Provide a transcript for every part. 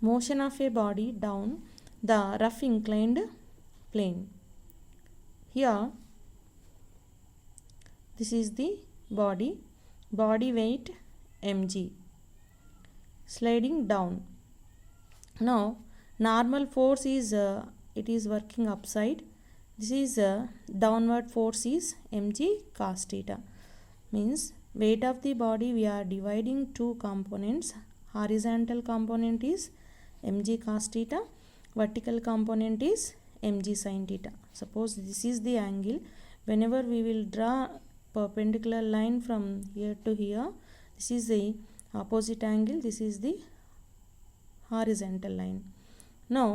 motion of a body down the rough inclined plane. Here this is the body weight mg sliding down. Now normal force is it is working upside. This is downward force is mg cos theta. Means weight of the body we are dividing two components. Horizontal component is mg cos theta, vertical component is mg sin theta. Suppose this is the angle. Whenever we will draw perpendicular line from here to here, this is the opposite angle, this is the horizontal line. Now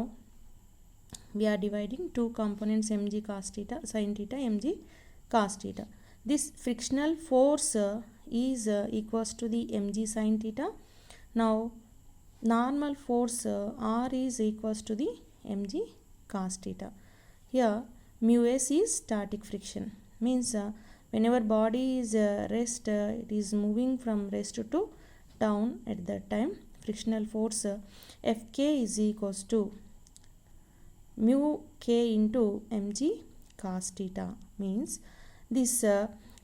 we are dividing two components mg cos theta sin theta, mg cos theta. This frictional force is equals to the mg sin theta. Now normal force R is equals to the mg cos theta. Here mu s is static friction. Means whenever body is rest, it is moving from rest to down. At that time frictional force Fk is equals to mu k into mg cos theta. Means this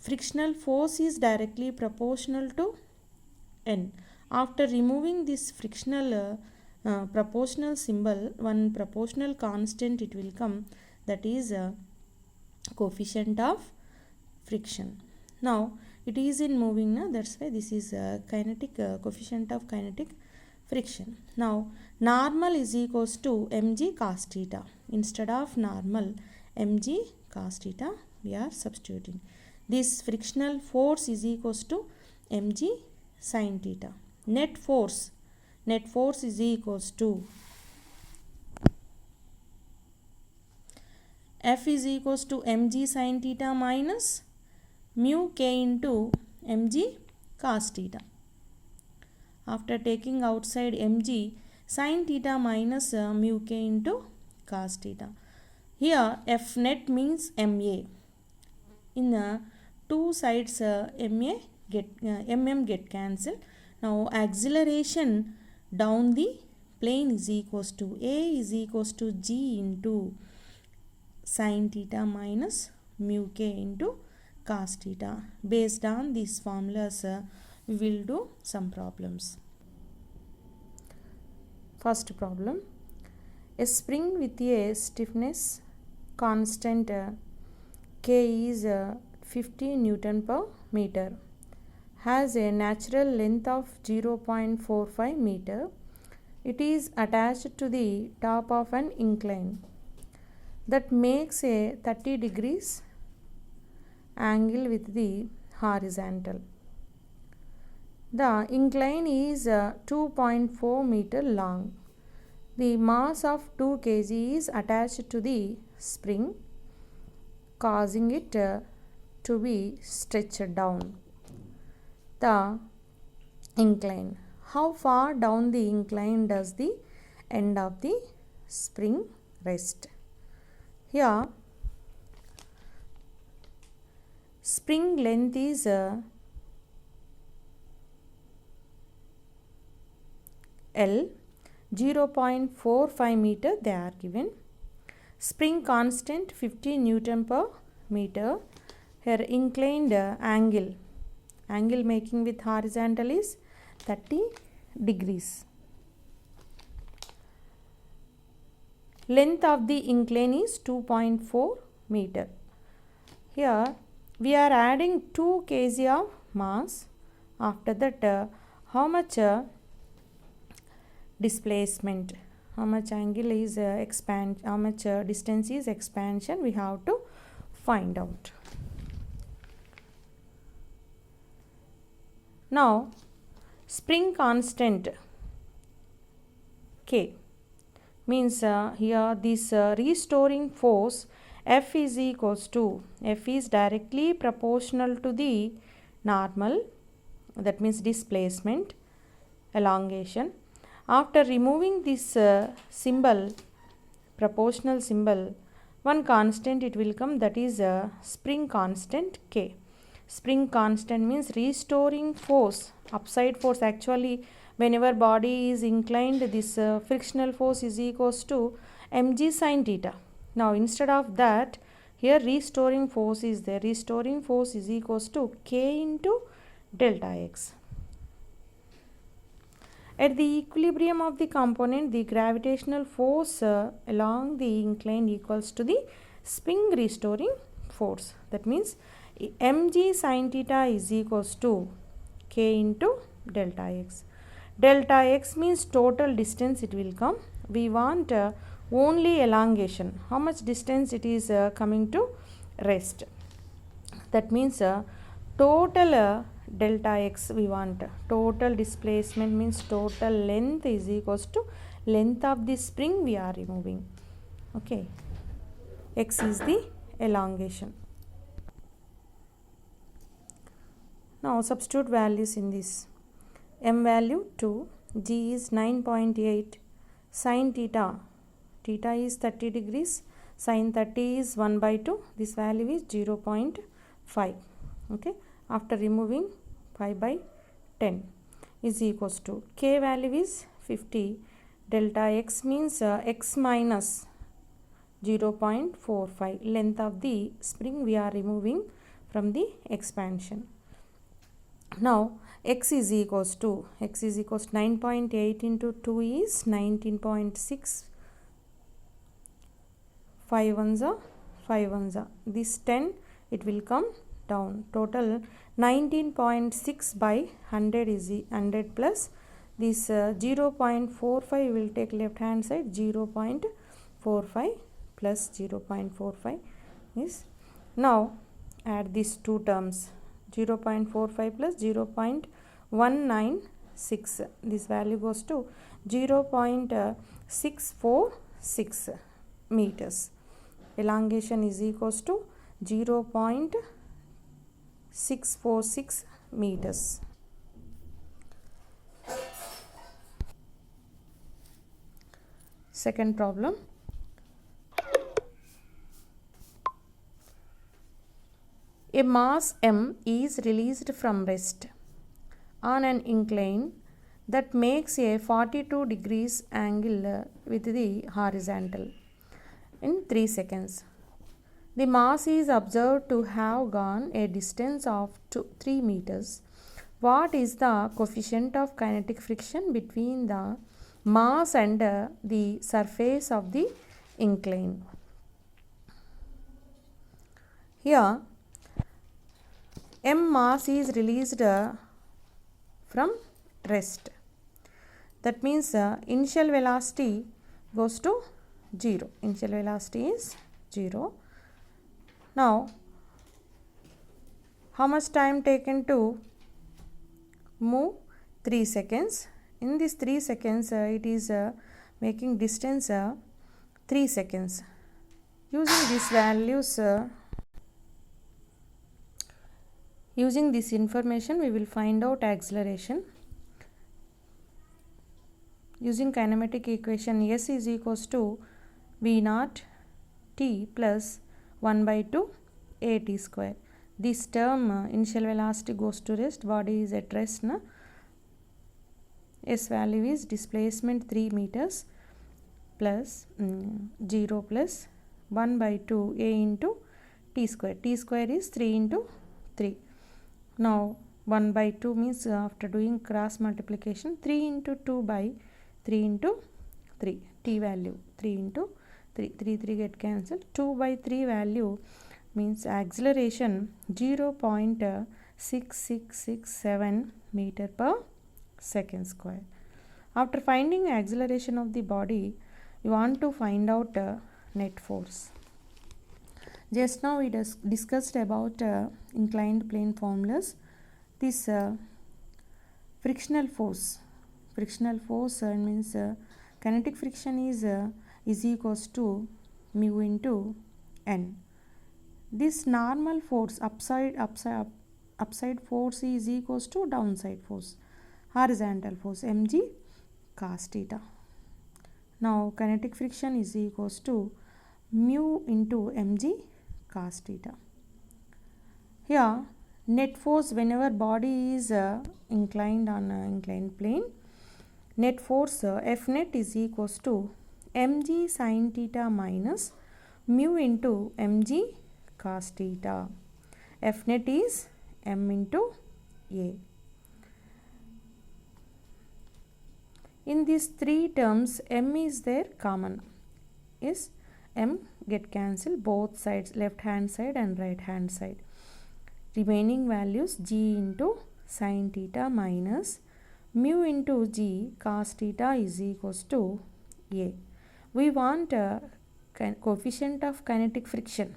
frictional force is directly proportional to n. After removing this frictional proportional symbol, one proportional constant it will come, that is coefficient of friction. Now it is in moving, that's why this is kinetic coefficient of kinetic friction. Now normal is equals to mg cos theta. Instead of normal mg cos theta we are substituting. This frictional force is equals to mg sin theta. Net force is equals to F is equals to mg sin theta minus mu k into mg cos theta. After taking outside mg, sin theta minus mu k into cos theta. Here F net means ma. In two sides mm get cancelled. Now acceleration down the plane is equals to A is equals to g into sin theta minus mu k into cos theta. Based on these formulas we will do some problems. First problem. A spring with a stiffness constant K is 50 Newton per meter has a natural length of 0.45 meter. It is attached to the top of an incline that makes a 30 degrees angle with the horizontal. The incline is 2.4 meter long. The mass of 2 kg is attached to the spring, causing it to be stretched down the incline. How far down the incline does the end of the spring rest? Here spring length is L, 0.45 meter they are given. Spring constant 50 Newton per meter. Here inclined angle making with horizontal is 30 degrees. Length of the incline is 2.4 meter. Here we are adding 2 kg of mass. After that how much displacement, how much angle is how much distance is expansion, we have to find out. Now spring constant K means here this restoring force F is equals to, F is directly proportional to the normal, that means displacement, elongation. After removing this symbol, proportional symbol, one constant it will come, that is spring constant K. Spring constant means restoring force, upside force. Actually whenever body is inclined, this frictional force is equals to mg sin theta. Now instead of that, here restoring force is there. Restoring force is equals to k into delta x. At the equilibrium of the component, the gravitational force along the incline equals to the spring restoring force. That means mg sin theta is equals to k into delta x. Delta x means total distance it will come. We want only elongation. How much distance it is coming to rest. That means total delta x we want. Total displacement means total length is equals to length of the spring we are removing. Okay. X is the elongation. Now substitute values in this. M value 2, G is 9.8, sin theta, theta is 30 degrees, sin 30 is 1 by 2, this value is 0.5. Okay. After removing 5 by 10 is equals to k value is 50, delta x means x minus 0.45, length of the spring we are removing from the expansion. Now x is equals to 9.8 into 2 is 19.6, 5 ones are 5 ones are, this 10 it will come down. Total 19.6 by 100 is 100 plus this 0.45 will take left hand side, 0.45 plus 0.45 is. Now add these two terms, 0.45 plus 0.196, this value goes to 0.646 meters. Elongation is equals to 0.646 meters. Second problem. A mass m is released from rest on an incline that makes a 42 degrees angle with the horizontal in 3 seconds. The mass is observed to have gone a distance of 3 meters. What is the coefficient of kinetic friction between the mass and the surface of the incline? Here m mass is released from rest. That means initial velocity goes to 0. Initial velocity is 0. Now, how much time taken to move? 3 seconds. In this 3 seconds, it is making distance 3 seconds. Using these values, using this information, we will find out acceleration. Using kinematic equation, S is equals to V naught T plus 1 by 2 AT square. This term initial velocity goes to rest, body is at rest. S value is displacement 3 meters plus 0 plus 1 by 2 A into T square. T square is 3 into 3. Now 1 by 2 means after doing cross multiplication, 3 into 2 by 3 into 3. T value 3 into 3. 3 get cancelled. 2 by 3 value means acceleration 0.6667 meter per second square. After finding acceleration of the body, you want to find out net force. Just now we discussed about inclined plane formulas. This frictional force means kinetic friction is equals to mu into n. This normal force upside force is equals to downside force, horizontal force mg cos theta. Now kinetic friction is equals to mu into mg cos theta. Here net force whenever body is inclined on an inclined plane, net force F net is equals to mg sin theta minus mu into mg cos theta. F net is m into a. In these three terms, m is there common. Is m get cancelled both sides, left hand side and right hand side. Remaining values g into sin theta minus mu into g cos theta is equals to a. We want coefficient of kinetic friction.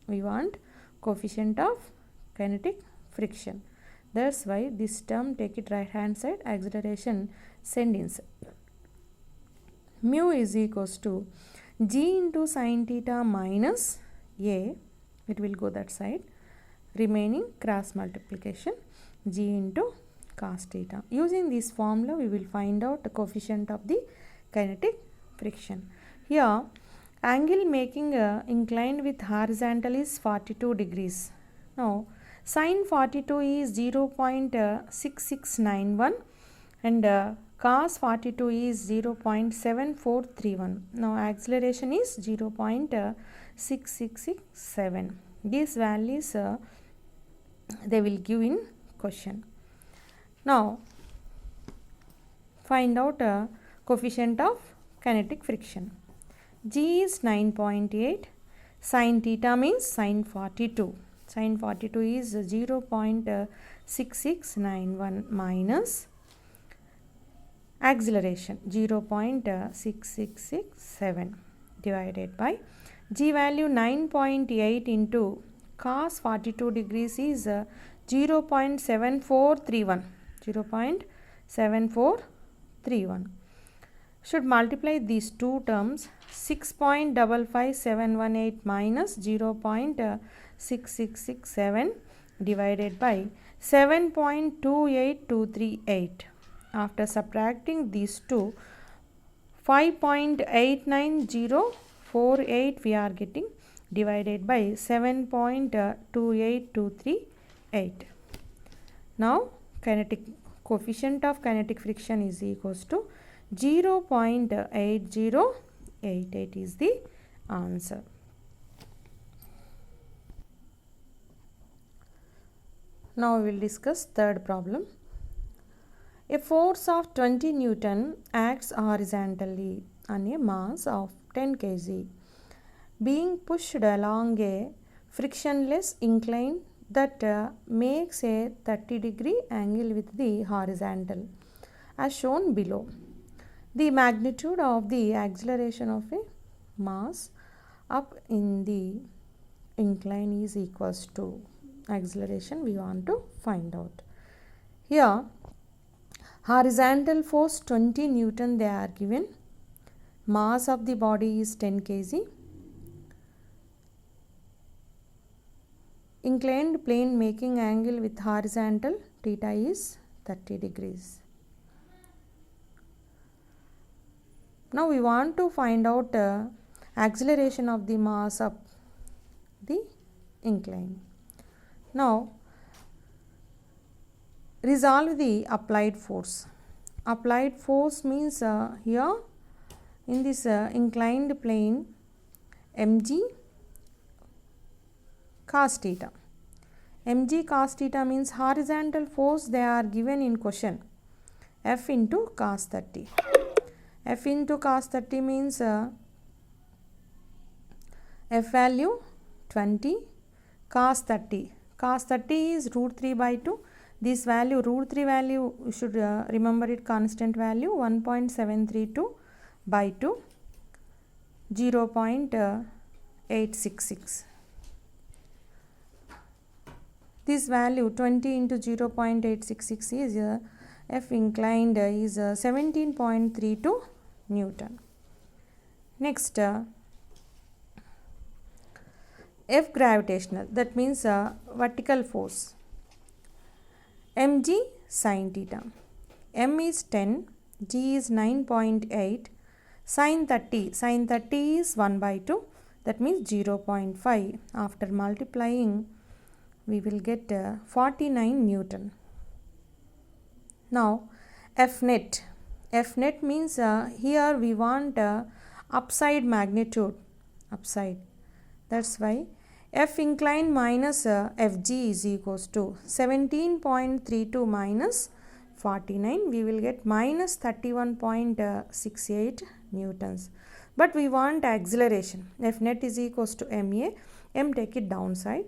We want coefficient of kinetic friction. That's why this term take it right hand side, acceleration send inside. Mu is equals to g into sin theta minus a, it will go that side, remaining cross multiplication g into cos theta. Using this formula we will find out the coefficient of the kinetic friction. Here angle making inclined with horizontal is 42 degrees. Now sin 42 is 0.6691 and cos 42 is 0.7431. Now acceleration is 0.6667. These values they will give in question. Now find out coefficient of kinetic friction. G is 9.8. Sin theta means sin 42. Sin 42 is 0.6691 minus acceleration 0.6667 divided by G value 9.8 into cos 42 degrees is 0.7431. 0.7431. Should multiply these two terms. 6.55718 minus 0.6667 divided by 7.28238. After subtracting these two, 5.89048 we are getting divided by 7.28238. Now kinetic coefficient of kinetic friction is equals to 0.8088 is the answer. Now we will discuss third problem. A force of 20 Newton acts horizontally on a mass of 10 kg being pushed along a frictionless incline that makes a 30-degree angle with the horizontal as shown below. The magnitude of the acceleration of a mass up in the incline is equals to acceleration we want to find out. Here horizontal force 20 Newton they are given. Mass of the body is 10 kg. Inclined plane making angle with horizontal theta is 30 degrees. Now we want to find out acceleration of the mass up the incline. Now resolve the applied force. Applied force means here in this inclined plane mg cos theta. Mg cos theta means horizontal force they are given in question F into cos 30. F into cos 30 means F value 20, cos 30. Cos 30 is root 3 by 2. This value, root 3 value, you should remember it constant value 1.732 by 2, 0.866. This value 20 into 0.866 is F inclined is 17.32 Newton. Next F gravitational, that means vertical force. mg sin theta. M is 10, g is 9.8, sin 30. Sin 30 is 1 by 2, that means 0.5. After multiplying, we will get 49 Newton. Now F net. F net means here we want upside magnitude, upside. That's why F inclined minus Fg is equals to 17.32 minus 49. We will get minus 31.68 newtons. But we want acceleration. F net is equals to ma. M take it downside.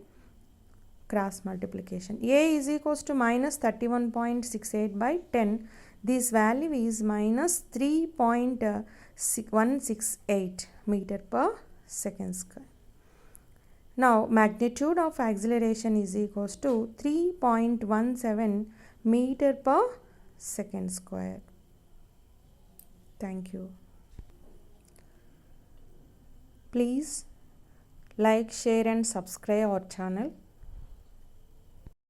Cross multiplication. A is equals to minus 31.68 by 10. This value is minus 3.168 meter per second square. Now magnitude of acceleration is equals to 3.17 meter per second square. Thank you. Please like, share and subscribe our channel.